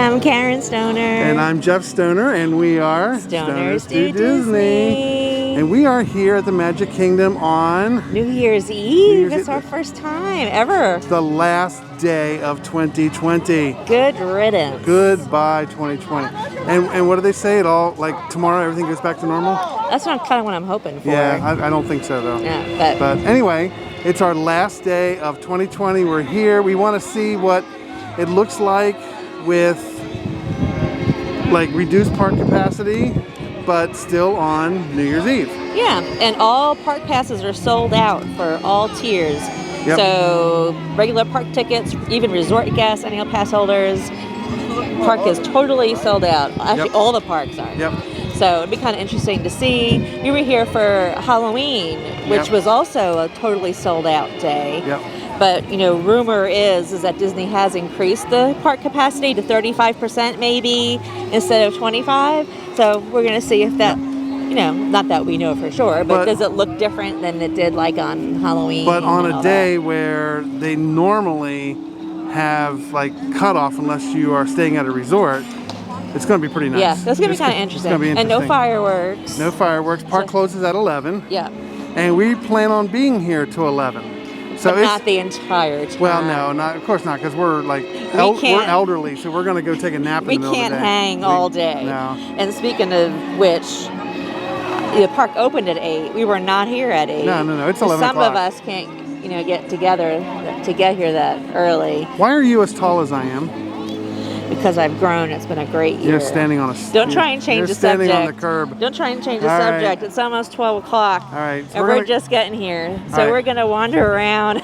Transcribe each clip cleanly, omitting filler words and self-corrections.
I'm Karen Stoner. And I'm Jeff Stoner, and we are Stoners Do Disney. And we are here at the Magic Kingdom on New Year's Eve. It's our first time ever. The last day of 2020. Good riddance. Goodbye 2020. And what do they say? It all, like, tomorrow everything goes back to normal? That's kind of what I'm hoping for. Yeah, I don't think so, though. Yeah, but anyway, it's our last day of 2020. We're here. We want to see what it looks like with like reduced park capacity, but still on New Year's Eve. Yeah, and all park passes are sold out for all tiers. Yep. So regular park tickets, even resort guests, annual pass holders, park is totally sold out. Actually, all the parks are. Yep. So it'd be kind of interesting to see. We were here for Halloween, which was also a totally sold out day. Yep. But, you know, rumor is that Disney has increased the park capacity to 35% maybe instead of 25. So we're going to see if that, you know, not that we know for sure, but does it look different than it did like on Halloween? But on a day where they normally have like cutoff unless you are staying at a resort, it's going to be pretty nice. Yeah, that's going to be kind of interesting. And no fireworks. No fireworks. Park closes at 11. Yeah. And we plan on being here till 11. So but not the entire time. Well, no, of course not, because we're like we're elderly, so we're going to go take a nap in the middle of the day. We can't hang all day. No. And speaking of which, the park opened at 8. We were not here at 8. No, it's 11 Some o'clock. of us can't, you know, get together to get here that early. Why are you as tall as I am? Because I've grown. It's been a great year. You're standing on a... Don't try and change the subject. You're standing on the curb. Don't try and change the subject. It's almost 12 o'clock. All right. So and we're just getting here. So we're going to wander around...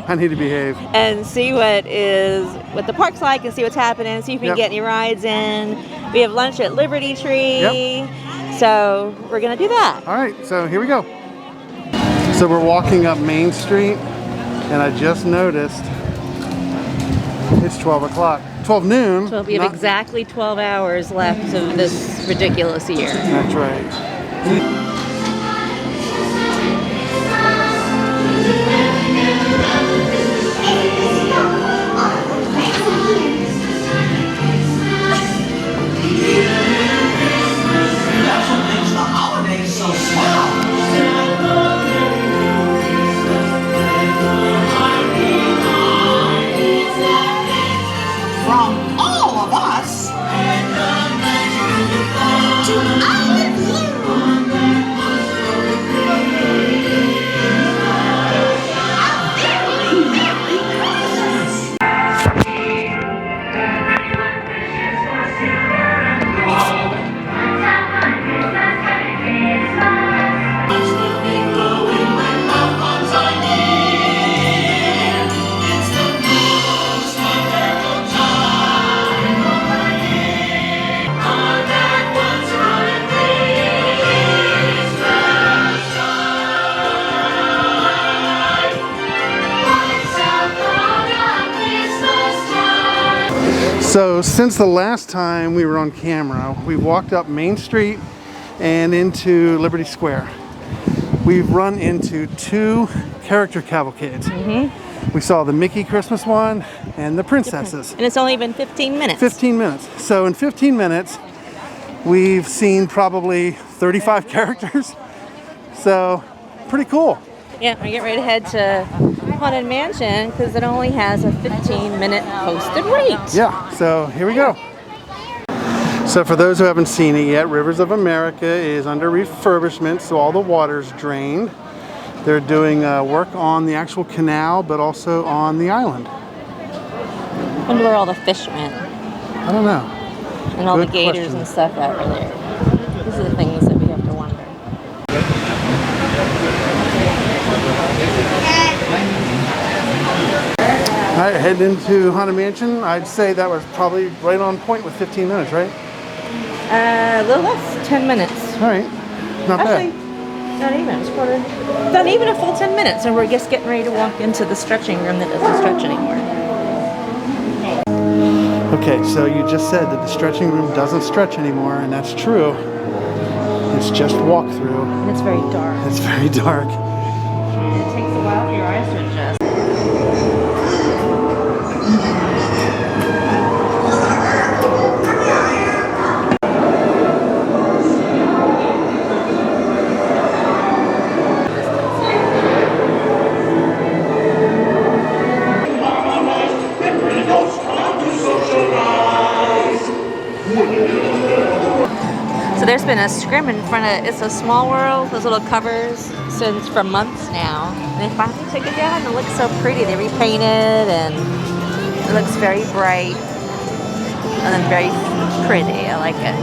I need to behave. And see what the park's like and see what's happening, see if we can get any rides in. We have lunch at Liberty Tree. Yep. So we're going to do that. All right, so here we go. So we're walking up Main Street, and I just noticed it's 12 o'clock. 12 noon. So we have exactly 12 hours left of this ridiculous year. That's right. So since the last time we were on camera, we walked up Main Street and into Liberty Square. We've run into 2 character cavalcades. We saw the Mickey Christmas one and the princesses. And it's only been 15 minutes. 15 minutes. So in 15 minutes, we've seen probably 35 characters. So pretty cool. Yeah, we get ready to head to Haunted Mansion because it only has a 15-minute posted wait. Yeah, so here we go. So for those who haven't seen it yet, Rivers of America is under refurbishment, so all the water's drained. They're doing work on the actual canal, but also on the island. I wonder where all the fish went. I don't know. And all the gators and stuff that were there. These are the things that we have to wonder. All right, heading into Haunted Mansion. I'd say that was probably right on point with 15 minutes, right? A little less, 10 minutes. All right, not Actually, bad. Not even. It's not even a full 10 minutes, and we're just getting ready to walk into the stretching room that doesn't stretch anymore. Okay, so you just said that the stretching room doesn't stretch anymore, and that's true. It's just walk-through. And it's very dark. It's very dark. It takes a while for your eyes to adjust. been a scrim in front of It's a Small World, those little covers, since for months now. And they finally took it down and it looks so pretty. They repainted and it looks very bright and then very pretty. I like it.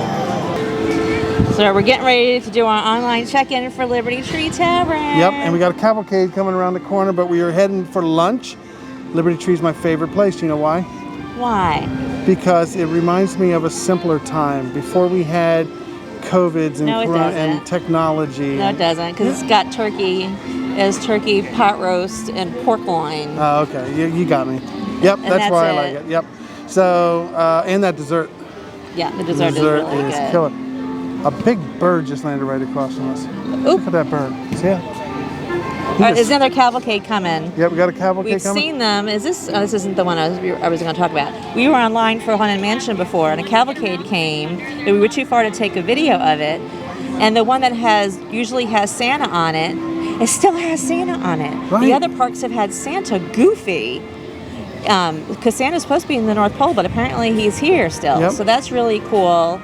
So we're getting ready to do our online check-in for Liberty Tree Tavern. Yep, and we got a cavalcade coming around the corner, but we are heading for lunch. Liberty Tree is my favorite place. Do you know why? Why? Because it reminds me of a simpler time before we had COVIDs and, and technology. No, it doesn't, because it's got turkey. It's turkey, pot roast, and pork loin. Oh, okay. You got me. Yep, that's why I like it. Yep. So, and that dessert. Yeah, the dessert is really good. Killer. A big bird just landed right across from us. Oop. Look at that bird. See it? There's another cavalcade coming. Yeah, we got a cavalcade coming. We've seen them. Is this? Oh, this isn't the one I was going to talk about. We were online for Haunted Mansion before, and a cavalcade came. And we were too far to take a video of it. And the one that usually has Santa on it, it still has Santa on it. Right. The other parks have had Santa Goofy, because Santa's supposed to be in the North Pole, but apparently he's here still. Yep. So that's really cool.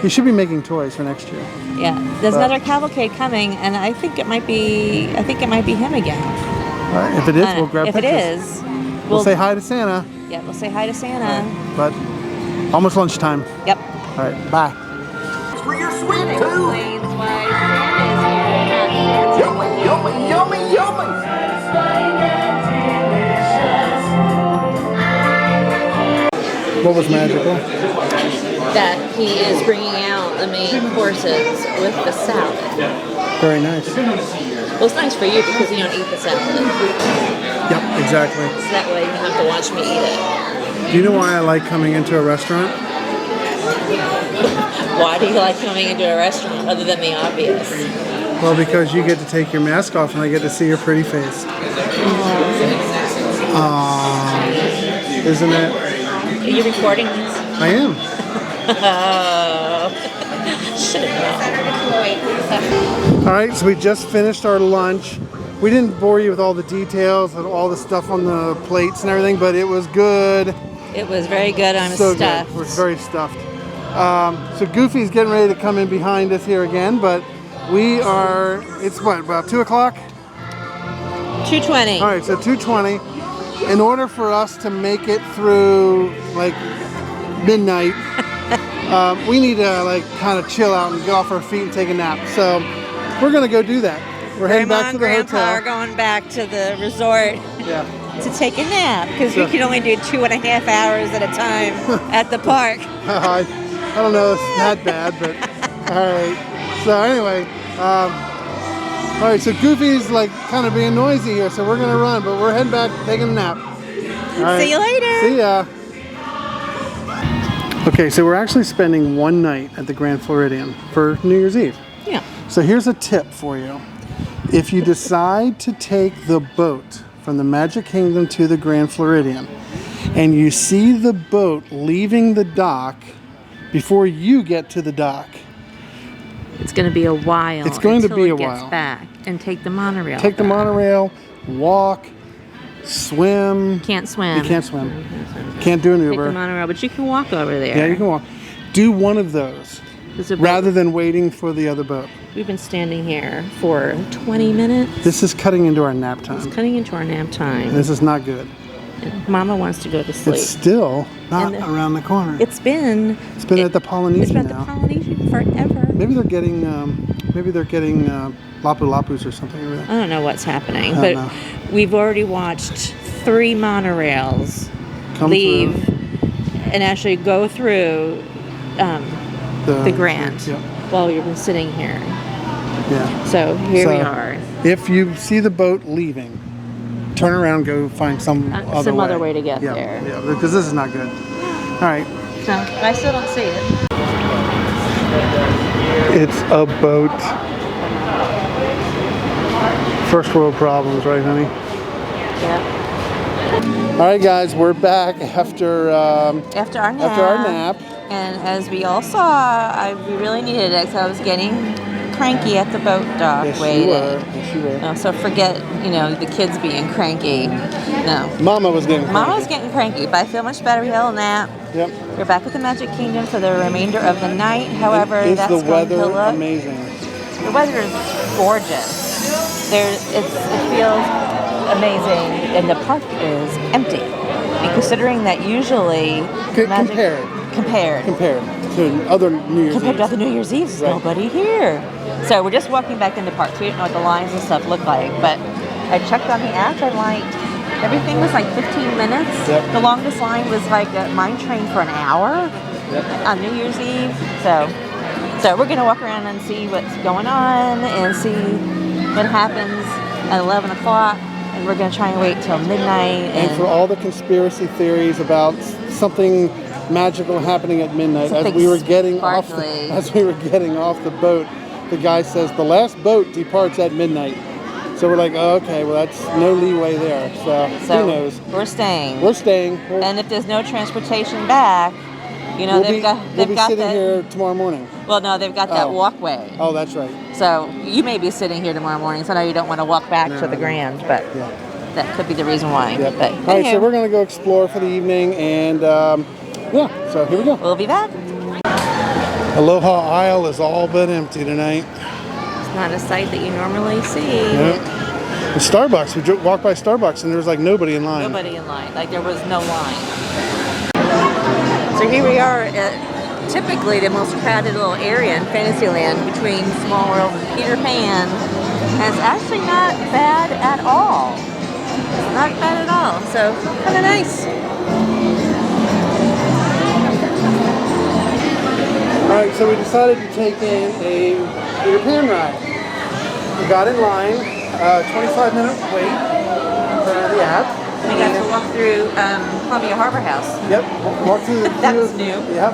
You should be making toys for next year. Yeah, there's another cavalcade coming, and I think it might be him again. All right, if it is, we'll grab pictures. If it is, we'll say hi to Santa. Yeah, we'll say hi to Santa. Right. But almost lunchtime. Yep. All right, bye. For your sweet tooth. Explains why Santa is here. Yummy, yummy, yummy, yummy. What was magical? That he is bringing out the main courses with the salad. Very nice. Well, it's nice for you because you don't eat the salad. Yep, exactly. So that way you don't have to watch me eat it. Do you know why I like coming into a restaurant? Why do you like coming into a restaurant other than the obvious? Well, because you get to take your mask off and I get to see your pretty face. Isn't it? Are you recording this? I am. Oh. Should have known. All right, so we just finished our lunch. We didn't bore you with all the details and all the stuff on the plates and everything, but it was good. It was very good. I'm So stuffed. good. We're very stuffed. So Goofy's getting ready to come in behind us here again, but we are, it's what, about 2 o'clock? 2:20. All right, so 2:20. In order for us to make it through like midnight, we need to like kind of chill out and get off our feet and take a nap. So we're gonna go do that. We're heading back to the Grandpa hotel. are going back to the resort Yeah. to take a nap because we can only do 2.5 hours at a time at the park. I don't know if it's that bad, but all right. So anyway, all right. So Goofy's like kind of being noisy here, so we're gonna run, but we're heading back, taking a nap. All right. See you later. See ya. Okay, so we're actually spending one night at the Grand Floridian for New Year's Eve. Yeah. So here's a tip for you. If you decide to take the boat from the Magic Kingdom to the Grand Floridian, and you see the boat leaving the dock before you get to the dock, It's going to be a while. It's going to until be it a gets while. back and take the monorail. take the back. monorail, walk, swim. Can't swim. You can't swim. Can't do an Take the Uber. monorail, but you can walk over there. Yeah, you can walk. Do one of those There's a boat. rather than waiting for the other boat. We've been standing here for 20 minutes. This is cutting into our nap time. It's cutting into our nap time. This is not good. And Mama wants to go to sleep. It's still not And around the corner. It's been It's been at the Polynesian It's been now. at the Polynesian forever. Maybe they're getting Lapu Lapus or something over I there. don't know what's happening, I but don't know. we've already watched 3 monorails Come leave and actually go through the Grand Yeah. while you've been sitting here. Yeah. So here we So, are. If you see the boat leaving, turn around, go find some other way to get yeah, there. Yeah, because this is not good. All right. So I still don't see it. It's a boat. First world problems, right, honey? Yeah. All right, guys, we're back after After our nap. after our nap. And as we all saw, we really needed it because I was getting cranky at the boat dock Yes, waiting. you were. Yes, you were. No, so forget, the kids being cranky. No. Mama was getting Mama was getting cranky, but I feel much better. We had a little nap. Yep. We're back at the Magic Kingdom for the remainder of the night. However, Is that's the going to weather look... amazing? The weather is gorgeous. It feels amazing, and the park is empty. And considering that usually... Compared to other New Year's Compared to Eves. other New Year's Eves, Right. nobody here. So we're just walking back in the park. So we didn't know what the lines and stuff look like. But I checked on the app and everything was like 15 minutes. Yep. The longest line was like a mine train for an hour on New Year's Eve. So we're gonna walk around and see what's going on and see what happens at 11 o'clock. And we're gonna try and wait till midnight. And for all the conspiracy theories about something magical happening at midnight, as we were getting off the boat, the guy says the last boat departs at midnight. So we're like, oh, okay, well that's no leeway there. So who knows? We're staying. We're staying. And if there's no transportation back, we'll be sitting here tomorrow morning. Well, no, they've got that walkway. Oh, that's right. So you may be sitting here tomorrow morning. So I know you don't want to walk back to the Grand, but that could be the reason why. Yep. But all right, so we're gonna go explore for the evening, and so here we go. We'll be back. Aloha Isle is all but empty tonight. It's not a sight that you normally see. The Starbucks, we walked by Starbucks and there was like nobody in line. Nobody in line, like there was no line. So here we are at typically the most crowded little area in Fantasyland between Small World and Peter Pan. And it's actually not bad at all. Not bad at all, so kind of nice. Alright, so we decided to take in a Peter Pan ride. We got in line, 25-minute wait for the app. We got to walk through Columbia Harbor House. Yep, walk through the... That was new. Yep.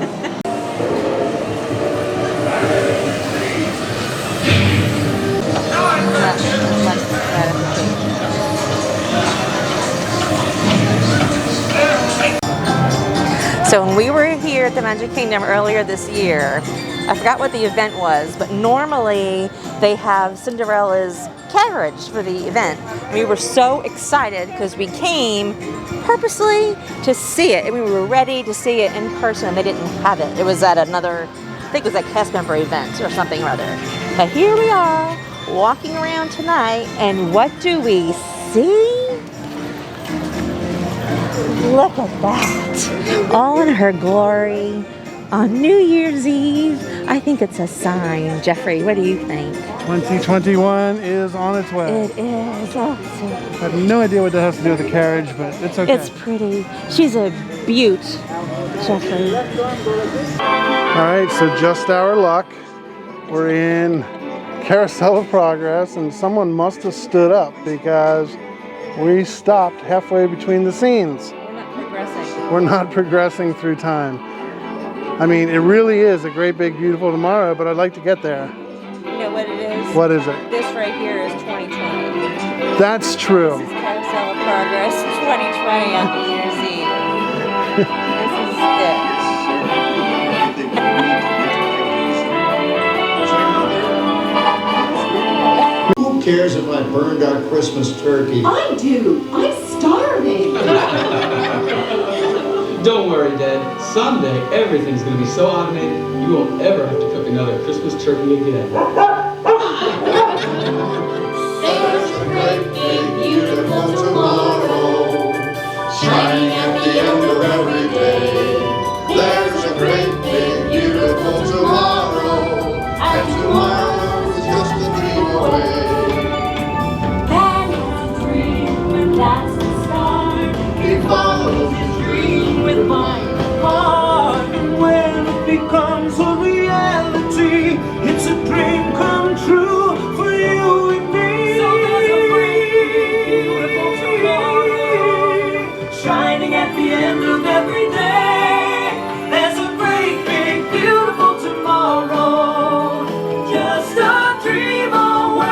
So when we were here at the Magic Kingdom earlier this year, I forgot what the event was, but normally they have Cinderella's carriage for the event. We were so excited because we came purposely to see it, and we were ready to see it in person. They didn't have it. It was at another, I think it was a cast member event or something or other. But here we are, walking around tonight, and what do we see? Look at that. All in her glory on New Year's Eve. I think it's a sign. Jeffrey, what do you think? 2021 is on its way. It is. Oh, I have no idea what that has to do with the carriage, but it's okay. It's pretty. She's a beaut, Jeffrey. All right, so just our luck. We're in Carousel of Progress, and someone must have stood up because we stopped halfway between the scenes. We're not progressing through time. I mean, it really is a great, big, beautiful tomorrow, but I'd like to get there. You know what it is? What is it? This right here is 2020. That's true. This is Carousel of Progress 2020 on New Year's Eve. This is it. Who cares if I burned our Christmas turkey? I do. I'm starving. Don't worry, Dad. Someday everything's going to be so automated you won't ever have to cook another Christmas turkey again. There's a great big beautiful tomorrow, shining at the end of every day. There's a great big beautiful tomorrow, and tomorrow's just a dream away. Man has a dream, and that's the start. He follows his dream With my heart, And when it becomes a reality, it's a dream come true for you and me. So there's a great beautiful tomorrow, Shining at the end of every day. There's a great big beautiful tomorrow, just a dream away.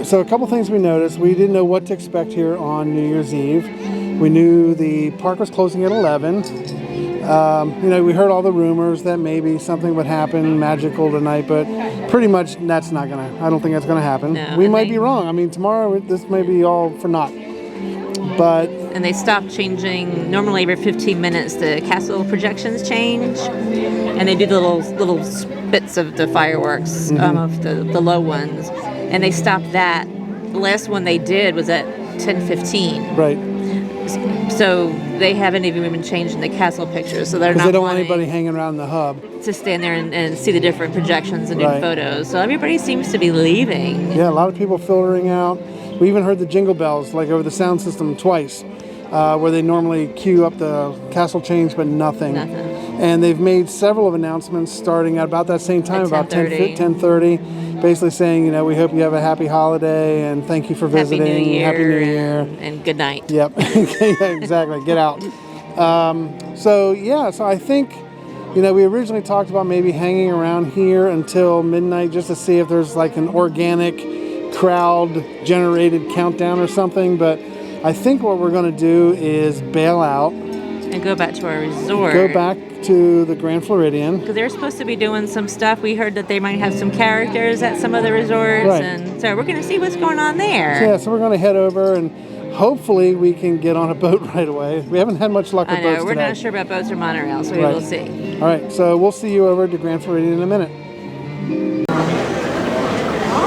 So a couple things we noticed. We didn't know what to expect here on New Year's Eve. We knew the park was closing at 11. You know, we heard all the rumors that maybe something would happen magical tonight, but pretty much that's not gonna. I don't think that's gonna happen. No, we and might they- be wrong. I mean, tomorrow this may be all for naught. But And they stopped changing. Normally, every 15 minutes, the castle projections change, and they do the little bits of the fireworks, of the low ones, and they stopped that. The last one they did was at 10:15. right, So they haven't even been changing the castle pictures. So they're because not they don't want wanting anybody hanging around the hub. to stand there and see the different projections and do Right. photos. So everybody seems to be leaving. Yeah, a lot of people filtering out. We even heard the jingle bells like over the sound system twice, where they normally queue up the castle change, but nothing. Nothing. And they've made several of announcements starting at about that same time, At about 10:30. 10:30, basically saying, you know, we hope you have a happy holiday and thank you for Happy visiting. New Year. Happy New Year. And good night. Yep, yeah, exactly. Get out. So I think, you know, we originally talked about maybe hanging around here until midnight just to see if there's like an organic crowd generated countdown or something. But I think what we're going to do is bail out, And go back to our resort. go back to the Grand Floridian. Because they're supposed to be doing some stuff. We heard that they might have some characters at some of the resorts. Right. And so we're going to see what's going on there. Yeah, so we're going to head over and hopefully we can get on a boat right away. We haven't had much luck with I know. boats We're today. not sure about boats or monorail, so we Right. will see. All right, so we'll see you over at the Grand Floridian in a minute.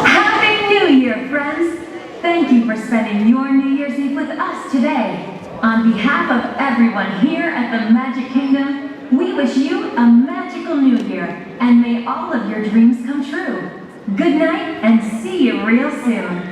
Happy New Year, friends! Thank you for spending your New Year's Eve with us today. On behalf of everyone here at the Magic Kingdom, we wish you a magical New Year, and may all of your dreams come true. Good night, and see you real soon.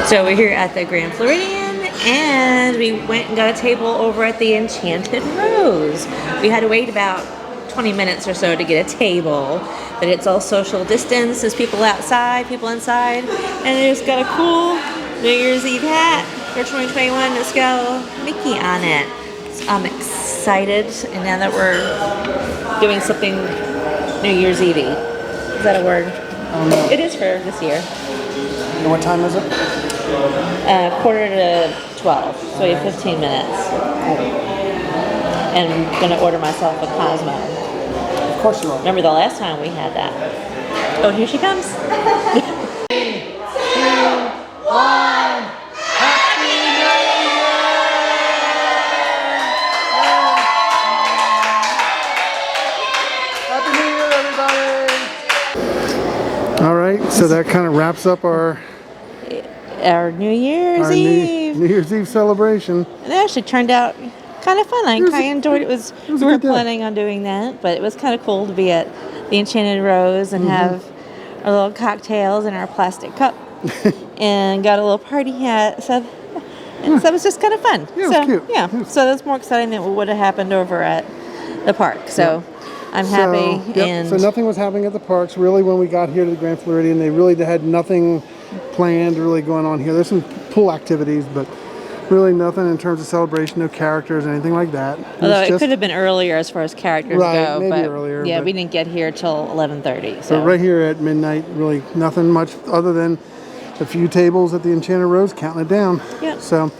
So we're here at the Grand Floridian, and we went and got a table over at the Enchanted Rose. We had to wait about 20 minutes or so to get a table, but it's all social distance. There's people outside, people inside, and it's got a cool New Year's Eve hat for 2021. Let's go Mickey on it. So I'm excited, and now that we're doing something New Year's Eve. Is that a word? It is for this year. And what time is it? 11:45, so we have 15 minutes. And I'm gonna order myself a Cosmo. Of course you are. Remember the last time we had that? Oh, here she comes. Happy New Year, everybody! All right, so that kind of wraps up our Our New Year's New Eve. Year's Eve celebration. It actually turned out kind of fun. I was kind a- of enjoyed it. it was a We were good day. planning on doing that, but it was kind of cool to be at the Enchanted Rose Mm-hmm. and have our little cocktails in our plastic cup and got a little party hat. So that was just kind of fun. Yeah, it was so, cute. Yeah, Yeah. so that's more exciting than what would have happened over at the park. So I'm happy. And So nothing was happening at the parks. Really, when we got here to the Grand Floridian, they really had nothing planned really going on here. There's some pool activities, but really nothing in terms of celebration, no characters, anything like that. although was it just- could have been earlier as far as characters Right, go, maybe but earlier, yeah, but- we didn't get here till 11:30. So So right here at midnight, really nothing much other than a few tables at the Enchanted Rose counting it down. Yep. So,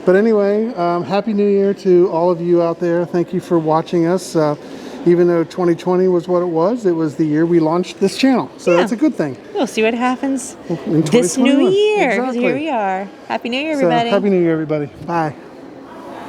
but anyway, Happy New Year to all of you out there. Thank you for watching us. Even though 2020 was what it was the year we launched this channel. So Yeah. that's a good thing. we'll see what happens In this new 2021. year. 'Cause Exactly. here we are. Happy New Year, So everybody. Happy New Year, everybody. Bye.